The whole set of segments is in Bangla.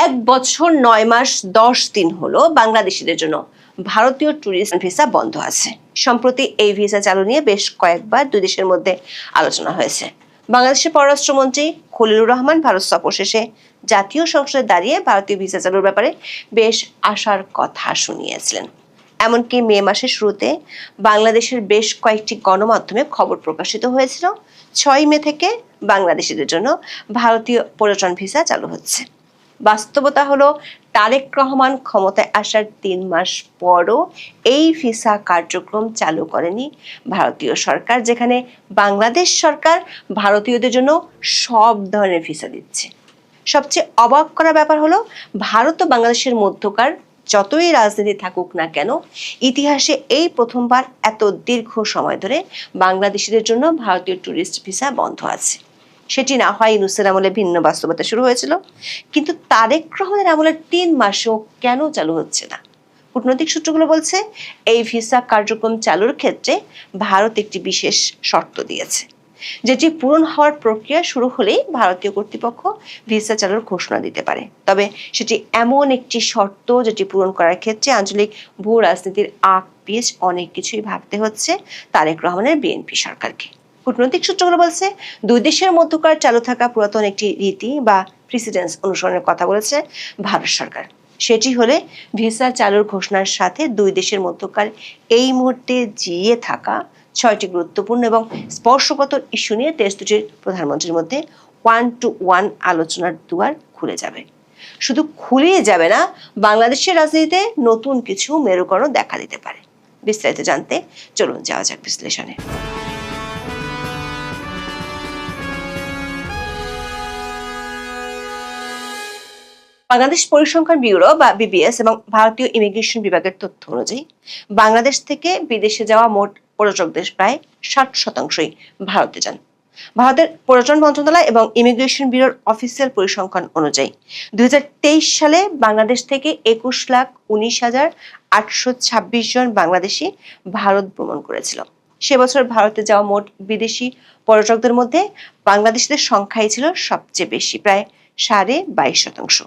1 বছর 9 মাস 10 দিন হলো বাংলাদেশিদের জন্য ভারতীয় ট্যুরিস্ট ভিসা বন্ধ আছে। সম্প্রতি এই ভিসা চালু নিয়ে বেশ কয়েকবার দুই দেশের মধ্যে আলোচনা হয়েছে। বাংলাদেশের পররাষ্ট্রমন্ত্রী খলিলুর রহমান ভারত সফর শেষে জাতীয় সংসদে দাঁড়িয়ে ভারতীয় ভিসা চালুর ব্যাপারে বেশ আশার কথা শুনিয়েছিলেন। এমনকি মে মাসের শুরুতে বাংলাদেশের বেশ কয়েকটি গণমাধ্যমে খবর প্রকাশিত হয়েছিল 6 মে থেকে বাংলাদেশিদের জন্য ভারতীয় পর্যটন ভিসা চালু হচ্ছে। বাস্তবতা হলো তারেক রহমান ক্ষমতায় আসার 3 মাস পরও এই ভিসা কার্যক্রম চালু করেনি ভারতীয় সরকার, যেখানে বাংলাদেশ সরকার ভারতীয়দের জন্য সব ধরনের ভিসা দিচ্ছে। সবচেয়ে অবাক করা ব্যাপার হলো ভারত ও বাংলাদেশের মধ্যকার যতই রাজনীতি থাকুক না কেন, ইতিহাসে এই প্রথমবার এত দীর্ঘ সময় ধরে বাংলাদেশিদের জন্য ভারতীয় ট্যুরিস্ট ভিসা বন্ধ আছে। সেটি না হয় ইউনূসের আমলে ভিন্ন বাস্তবতা শুরু হয়েছিল, কিন্তু তারেক রহমানের আমলের 3 মাসেও কেন চালু হচ্ছে না? কূটনৈতিক সূত্রগুলো বলছে এই ভিসা কার্যক্রম চালুর ক্ষেত্রে ভারত একটি বিশেষ শর্ত দিয়েছে, যেটি পূরণ হওয়ার প্রক্রিয়া শুরু হলেই ভারতীয় কর্তৃপক্ষ ভিসা চালুর ঘোষণা দিতে পারে। তবে সেটি এমন একটি শর্ত যেটি পূরণ করার ক্ষেত্রে আঞ্চলিক ভূ রাজনীতির আগ পিছ অনেক কিছুই ভাবতে হচ্ছে তারেক রহমানের বিএনপি সরকারকে। কূটনৈতিক সূত্রগুলো বলছে দুই দেশের মধ্যকার চালু থাকা পুরাতন একটি রীতি বা প্রেসিডেন্স অনুসরণের কথা বলেছে ভারত সরকার। সেটি হলে ভিসা চালুর ঘোষণার সাথে দুই দেশের মধ্যকার এই মুহূর্তে জিয়ে থাকা 6টি গুরুত্বপূর্ণ এবং স্পর্শকাতর ইস্যু নিয়ে দেশ দুটির প্রধানমন্ত্রীর মধ্যে 1-to-1 আলোচনার দুয়ার খুলে যাবে। শুধু খুলেই যাবে না, বাংলাদেশের রাজনীতিতে নতুন কিছু মেরুকরণ দেখা দিতে পারে। বিস্তারিত জানতে চলুন যাওয়া যাক বিশ্লেষণে। বাংলাদেশ পরিসংখ্যান ব্যুরো বা বিবিএস এবং ভারতীয় ইমিগ্রেশন বিভাগের তথ্য অনুযায়ী বাংলাদেশ থেকে বিদেশে যাওয়া মোট পর্যটকদের প্রায় 60%ই ভারতে যান। ভারতের পর্যটন মন্ত্রণালয় এবং ইমিগ্রেশন ব্যুরোর অফিসিয়াল পরিসংখ্যান অনুযায়ী 2023 সালে বাংলাদেশ থেকে 21,19,826 জন বাংলাদেশি ভারত ভ্রমণ করেছিল। সে বছর ভারতে যাওয়া মোট বিদেশি পর্যটকদের মধ্যে বাংলাদেশিদের সংখ্যাই ছিল সবচেয়ে বেশি, প্রায় 22.5%।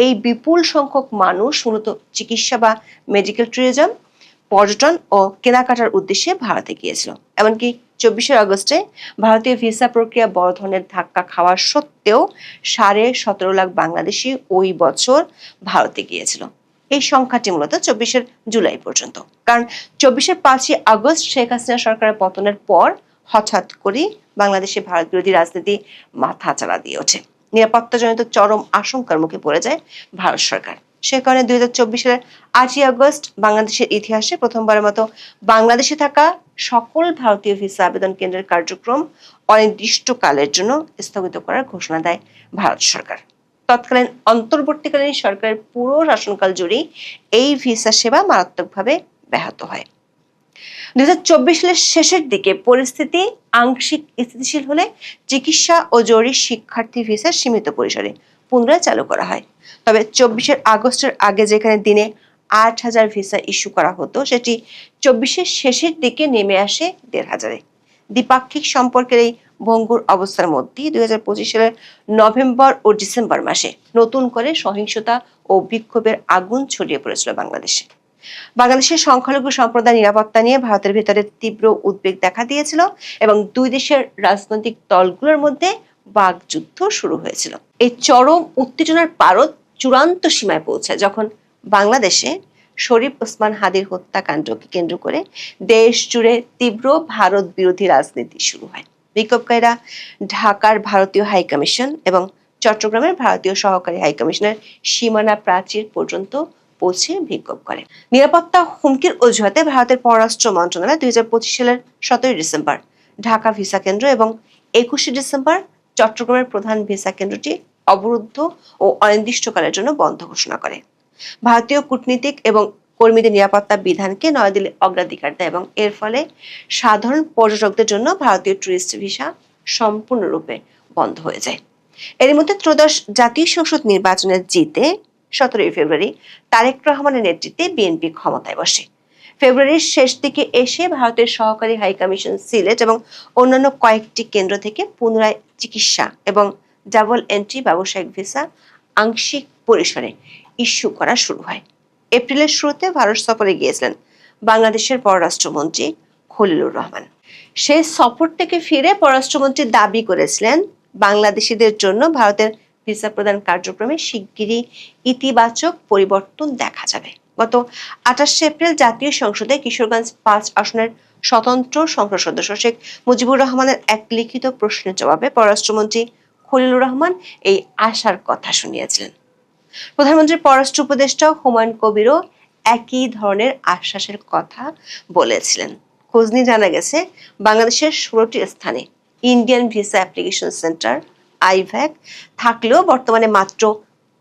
এই বিপুল সংখ্যক মানুষ মূলত চিকিৎসা বা মেডিকেল ট্যুরিজম, পর্যটন ও কেনাকাটার উদ্দেশ্যে ভারতে গিয়েছিল। এমনকি 24 আগস্টে ভারতীয় ভিসা প্রক্রিয়া বড় ধরনের ধাক্কা খাওয়া সত্ত্বেও 17.5 লাখ বাংলাদেশি ওই বছর ভারতে গিয়েছিল। এই সংখ্যাটি মূলত 24 জুলাই পর্যন্ত, কারণ 24 5 আগস্ট শেখ হাসিনা সরকারের পতনের পর হঠাৎ করে বাংলাদেশে ভারত বিরোধী রাজনীতি মাথাচাড়া দিয়ে ওঠে। নিরাপত্তাজনিত চরম আশঙ্কার মুখে পড়ে যায় ভারত সরকার। সে কারণে 2024 সালের 8 আগস্ট বাংলাদেশের ইতিহাসে প্রথমবারের মতো বাংলাদেশে থাকা সকল ভারতীয় ভিসা আবেদন কেন্দ্রের কার্যক্রম অনির্দিষ্টকালের জন্য স্থগিত করার ঘোষণা দেয় ভারত সরকার। তৎকালীন অন্তর্বর্তীকালীন সরকারের পুরো শাসনকাল জুড়েই এই ভিসা সেবা মারাত্মকভাবে ব্যাহত হয়। 2024 সালের শেষের দিকে পরিস্থিতি আংশিক স্থিতিশীল হলে চিকিৎসা ও জরুরি শিক্ষার্থী ভিসা সীমিত পরিসরে পুনরায় চালু করা হয়। তবে 24 আগস্টের আগে যেখানে দিনে 8,000 ভিসা ইস্যু করা হতো, সেটি 24 শেষের দিকে নেমে আসে 1,500-এ। দ্বিপাক্ষিক সম্পর্কের এই ভঙ্গুর অবস্থার মধ্যেই 2025 সালের নভেম্বর ও ডিসেম্বর মাসে নতুন করে সহিংসতা ও বিক্ষোভের আগুন ছড়িয়ে পড়েছিল বাংলাদেশে। বাংলাদেশের সংখ্যালঘু সম্প্রদায় নিরাপত্তা নিয়ে ভারতের ভেতরে তীব্র উদ্বেগ দেখা দিয়েছিল এবং দুই দেশের রাজনৈতিক দলগুলোর মধ্যে বাকযুদ্ধ শুরু হয়েছিল। এই চরম উত্তেজনার পারদ চূড়ান্ত সীমায় পৌঁছায় যখন বাংলাদেশে শরীফ ওসমান হাদির হত্যাকাণ্ডকে কেন্দ্র করে দেশ জুড়ে তীব্র ভারত বিরোধী রাজনীতি শুরু হয়। বিক্ষোভকারীরা ঢাকার ভারতীয় হাইকমিশন এবং চট্টগ্রামের ভারতীয় সহকারী হাইকমিশনের সীমানা প্রাচীর পর্যন্ত পৌঁছে বিক্ষোভ করে। নিরাপত্তা হুমকির অজুহাতে ভারতের পররাষ্ট্র মন্ত্রণালয় 2025 সালের 17 ডিসেম্বর ঢাকা ভিসা কেন্দ্র এবং 21 ডিসেম্বর চট্টগ্রামের প্রধান ভিসা কেন্দ্রটি অবরুদ্ধ ও অনির্দিষ্টকালের জন্য বন্ধ ঘোষণা করে। ভারতীয় কূটনীতিক এবং কর্মীদের নিরাপত্তা বিধানকে নয়াদিল্লি অগ্রাধিকার দেয় এবং এর ফলে সাধারণ পর্যটকদের জন্য ভারতীয় ট্যুরিস্ট ভিসা সম্পূর্ণরূপে বন্ধ হয়ে যায়। এর মধ্যে ত্রয়োদশ জাতীয় সংসদ নির্বাচনে জিতে 17 ফেব্রুয়ারি তারেক রহমানের নেতৃত্বে বিএনপি ক্ষমতায় বসে। ফেব্রুয়ারির শেষ দিকে এসে ভারতের সহকারী হাইকমিশন সিলেট এবং অন্যান্য কয়েকটি কেন্দ্র থেকে পুনরায় চিকিৎসা এবং ডাবল এন্ট্রি ব্যবসায়িক ভিসা আংশিক পরিসরে ইস্যু করা শুরু হয়। এপ্রিলের শুরুতে ভারত সফরে গিয়েছিলেন বাংলাদেশের পররাষ্ট্রমন্ত্রী খলিলুর রহমান। সেই সফর থেকে ফিরে পররাষ্ট্রমন্ত্রী দাবি করেছিলেন বাংলাদেশিদের জন্য ভারতের ভিসা প্রদান কার্যক্রমে শিগগিরই ইতিবাচক পরিবর্তন দেখা যাবে। গত 28 এপ্রিল জাতীয় সংসদে কিশোরগঞ্জ 5 আসনের স্বতন্ত্র সংসদ সদস্য শেখ মুজিবুর রহমানের এক লিখিত প্রশ্নের জবাবে পররাষ্ট্রমন্ত্রী খলিলুর রহমান এই আশার কথা শুনিয়েছিলেন। প্রধানমন্ত্রীর পররাষ্ট্র উপদেষ্টা হুমায়ুন কবিরও একই ধরনের আশ্বাসের কথা বলেছিলেন। খোঁজ নিয়ে জানা গেছে বাংলাদেশের 16টি স্থানে Indian visa application centre IVAC থাকলেও বর্তমানে মাত্র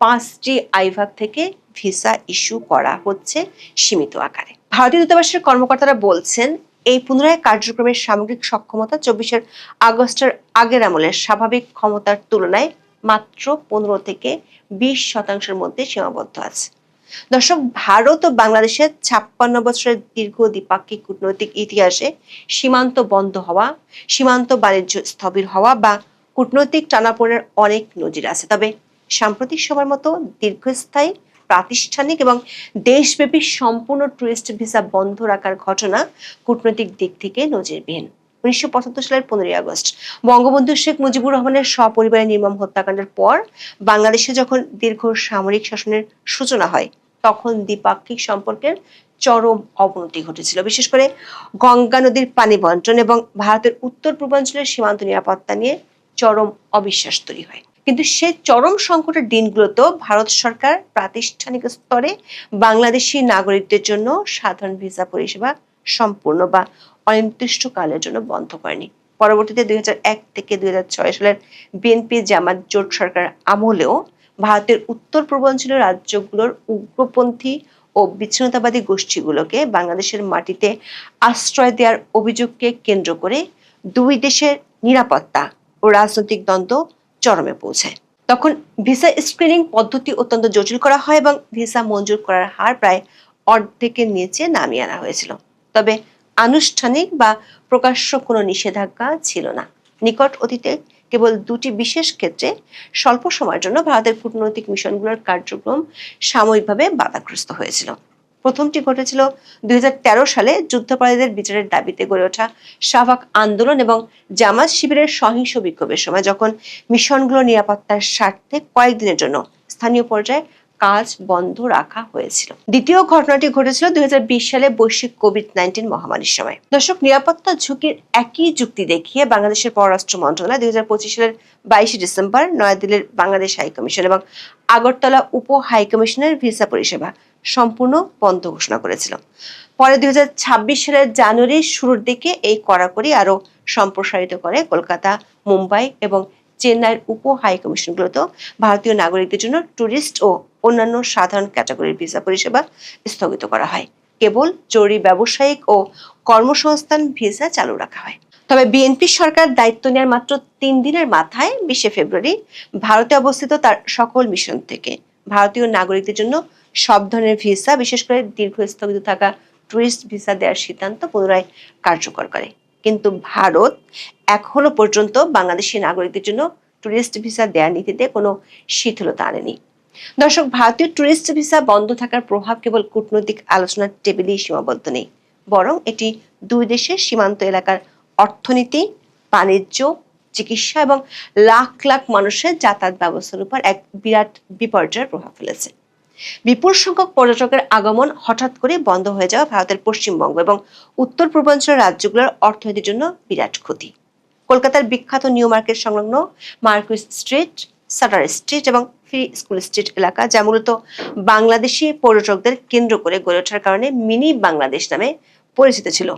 5টি আইভ্যাক থেকে ভিসা ইস্যু করা হচ্ছে সীমিত আকারে। ভারতীয় দূতাবাসের কর্মকর্তারা বলছেন এই পুনরায় কার্যক্রমের সামগ্রিক সক্ষমতা 24 আগস্টের আগের আমলের স্বাভাবিক ক্ষমতার তুলনায় মাত্র 15 থেকে 20% মধ্যে সীমাবদ্ধ আছে। দর্শক, ভারত ও বাংলাদেশের 56 বছরের দীর্ঘ দ্বিপাক্ষিক কূটনৈতিক ইতিহাসে সীমান্ত বন্ধ হওয়া, সীমান্ত বাণিজ্য স্থবির হওয়া বা কূটনৈতিক টানাপোড়েনের অনেক নজির আছে। তবে সাম্প্রতিক সময়ের মতো দীর্ঘস্থায়ী প্রাতিষ্ঠানিক এবং দেশব্যাপী সম্পূর্ণ টুরিস্ট ভিসা বন্ধ রাখার ঘটনা কূটনৈতিক দিক থেকে নজিরবিহীন। 1975 সালের 15 আগস্ট বঙ্গবন্ধু শেখ মুজিবুর রহমানের সপরিবারে নির্মম হত্যাকাণ্ডের পর বাংলাদেশে যখন দীর্ঘ সামরিক শাসনের সূচনা হয়, তখন দ্বিপাক্ষিক সম্পর্কের চরম অবনতি ঘটেছিল। বিশেষ করে গঙ্গা নদীর পানি বন্টন এবং ভারতের উত্তর পূর্বাঞ্চলের সীমান্ত নিরাপত্তা নিয়ে চরম অবিশ্বাস তৈরি হয়। কিন্তু সে চরম সংকটের দিনগুলোতেও ভারত সরকার প্রাতিষ্ঠানিক স্তরে বাংলাদেশি নাগরিকদের জন্য সাধারণ ভিসা পরিষেবা সম্পূর্ণ বা অনির্দিষ্টকালের জন্য বন্ধ করেনি। পরবর্তীতে 2001 থেকে 2006 সালের বিএনপি জামাত জোট সরকার আমলেও ভারতের উত্তর পূর্বাঞ্চলের রাজ্যগুলোর উগ্রপন্থী ও বিচ্ছিন্নতাবাদী গোষ্ঠীগুলোকে বাংলাদেশের মাটিতে আশ্রয় দেওয়ার অভিযোগকে কেন্দ্র করে দুই দেশের নিরাপত্তা ও রাজনৈতিক দ্বন্দ্ব চরমে পৌঁছায়। তখন ভিসা স্ক্রিনিং পদ্ধতি অত্যন্ত জটিল করা হয় এবং ভিসা মঞ্জুর করার হার প্রায় অর্ধেকের নিচে নামিয়ে আনা হয়েছিল। তবে আনুষ্ঠানিক বা প্রকাশ্য কোনো নিষেধাজ্ঞা ছিল না। নিকট অতীতে কেবল 2টি বিশেষ ক্ষেত্রে স্বল্প সময়ের জন্য ভারতের কূটনৈতিক মিশনগুলোর কার্যক্রম সাময়িকভাবে বাধাগ্রস্ত হয়েছিল। প্রথমটি ঘটেছিল 2013 সালে যুদ্ধাপরাধীদের বিচারের দাবিতে গড়ে ওঠা শাহবাগ আন্দোলন এবং জামাত শিবিরের সহিংস বিক্ষোভের সময়, যখন মিশনগুলোর নিরাপত্তার স্বার্থে কয়েকদিনের জন্য স্থানীয় পর্যায়ে কাজ বন্ধ রাখা হয়েছিল। দ্বিতীয় ঘটনাটি ঘটেছিল 2020 সালে বৈশ্বিক কোভিড-19 মহামারীর সময়। দর্শক, নিরাপত্তা ঝুঁকির একই যুক্তি দেখিয়ে বাংলাদেশের পররাষ্ট্র মন্ত্রণালয় 2025 সালের 22 ডিসেম্বর নয়াদিল্লির বাংলাদেশ হাইকমিশন এবং আগরতলা উপ হাইকমিশনের ভিসা পরিষেবা সম্পূর্ণ বন্ধ ঘোষণা করেছিল। পরে 2026 সালের জানুয়ারির শুরুর দিকে এই কড়াকড়ি আরো সম্প্রসারিত করে কলকাতা, মুম্বাই এবং চেন্নাইয়ের উপ হাইকমিশনগুলোতেও ভারতীয় নাগরিকদের জন্য ট্যুরিস্ট ও অন্যান্য সাধারণ ক্যাটাগরির ভিসা পরিষেবা স্থগিত করা হয়। কেবল জরুরি ব্যবসায়িক ও কর্মসংস্থান ভিসা চালু রাখা হয়। তবে বিএনপি সরকার দায়িত্ব নেওয়ার মাত্র 3 দিনের মাথায় 20 ফেব্রুয়ারি ভারতে অবস্থিত তার সকল মিশন থেকে ভারতীয় নাগরিকদের জন্য সব ধরনের ভিসা, বিশেষ করে দীর্ঘ স্থগিত থাকা টুরিস্ট ভিসা দেওয়ার সিদ্ধান্ত পুনরায় কার্যকর করে। কিন্তু ভারত এখনো পর্যন্ত বাংলাদেশি নাগরিকদের জন্য টুরিস্ট ভিসা দেওয়ার নীতিতে কোনো শিথিলতা আনেনি। দর্শক, ভারতীয় টুরিস্ট ভিসা বন্ধ থাকার প্রভাব কেবল কূটনৈতিক আলোচনার টেবিলেই সীমাবদ্ধ নেই, বরং এটি দুই দেশের সীমান্ত এলাকার অর্থনীতি, বাণিজ্য, চিকিৎসা এবং লাখ লাখ মানুষের যাতায়াত ব্যবস্থার উপর এক বিরাট বিপর্যয়ের প্রভাব ফেলেছে। বিপুল সংখ্যক পর্যটকের আগমন হঠাৎ করে বন্ধ হয়ে যাওয়া ভারতের পশ্চিমবঙ্গ এবং উত্তর পূর্বাঞ্চলের রাজ্যগুলোর অর্থনীতির জন্য বিরাট ক্ষতি। কলকাতার বিখ্যাত নিউ মার্কেট সংলগ্ন মার্কুইস স্ট্রিট, সাটার স্ট্রিট এবং ফ্রি স্কুল স্ট্রিট এলাকা, যা মূলত বাংলাদেশি পর্যটকদের কেন্দ্র করে গড়ে ওঠার কারণে মিনি বাংলাদেশ নামে পরিচিত ছিল।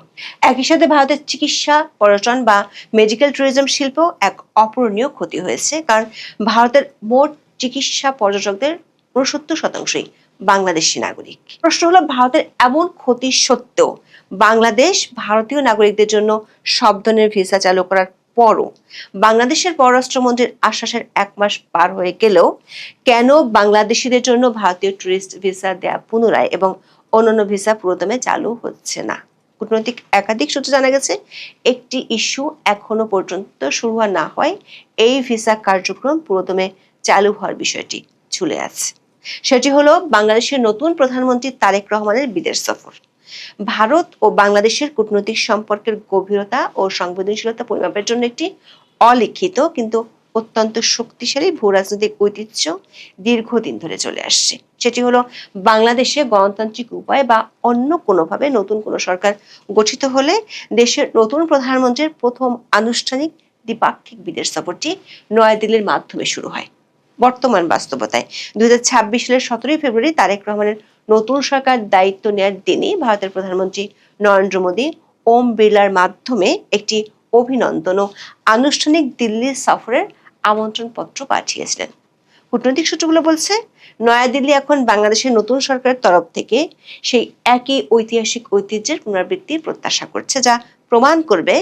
একই সাথে ভারতের চিকিৎসা, পর্যটন বা মেডিকেল ট্যুরিজম শিল্প এক অপূরণীয় ক্ষতি হয়েছে, কারণ ভারতের মোট চিকিৎসা পর্যটকদের 69%ই বাংলাদেশি নাগরিক। প্রশ্ন হলো, ভারতের এমন ক্ষতি সত্ত্বেও বাংলাদেশ ভারতীয় নাগরিকদের জন্য সব ধরনের ভিসা চালু করার পরও বাংলাদেশের পররাষ্ট্রমন্ত্রীর আশ্বাসের 1 মাস পার হয়ে গেলেও কেন বাংলাদেশিদের জন্য ভারতীয় টুরিস্ট ভিসা দেয়া পুনরায় এবং অন্যান্য ভিসা পুরোদমে চালু হচ্ছে না? কূটনৈতিক একাধিক সূত্রে জানা গেছে, একটি ইস্যু এখনো পর্যন্ত শুরু না হয় এই ভিসা কার্যক্রম পুরোদমে চালু হওয়ার বিষয়টি ঝুলে আছে। সেটি হলো বাংলাদেশের নতুন প্রধানমন্ত্রী তারেক রহমানের বিদেশ সফর। ভারত ও বাংলাদেশের কূটনৈতিক সম্পর্কের গভীরতা ও সংবেদনশীলতা পরিমাপের জন্য একটি অলিখিত কিন্তু অত্যন্ত শক্তিশালী ভূ রাজনৈতিক ঐতিহ্য দীর্ঘদিন ধরে চলে আসছে। সেটি হলো বাংলাদেশে গণতান্ত্রিক উপায় বা অন্য কোনোভাবে নতুন কোনো সরকার গঠিত হলে দেশের নতুন প্রধানমন্ত্রীর প্রথম আনুষ্ঠানিক দ্বিপাক্ষিক বিদেশ সফরটি নয়াদিল্লির মাধ্যমে শুরু হয়। বর্তমান বাস্তবতায় 2026 সালের 17 ফেব্রুয়ারি তারেক রহমানের নতুন সরকার দায়িত্ব নেয়ার দিনই ভারতের প্রধানমন্ত্রী নরেন্দ্র মোদী ওম বিড়লার মাধ্যমে একটি অভিনন্দন ও আনুষ্ঠানিক দিল্লি সফরের আমন্ত্রণ পত্র পাঠিয়েছিলেন। কূটনৈতিক সূত্রগুলো বলছে, নয়াদিল্লি এখন বাংলাদেশের নতুন সরকারের তরফ থেকে সেই একই ঐতিহাসিক ঐতিহ্যের পুনরাবৃত্তির প্রত্যাশা করছে, যা প্রমাণ করবে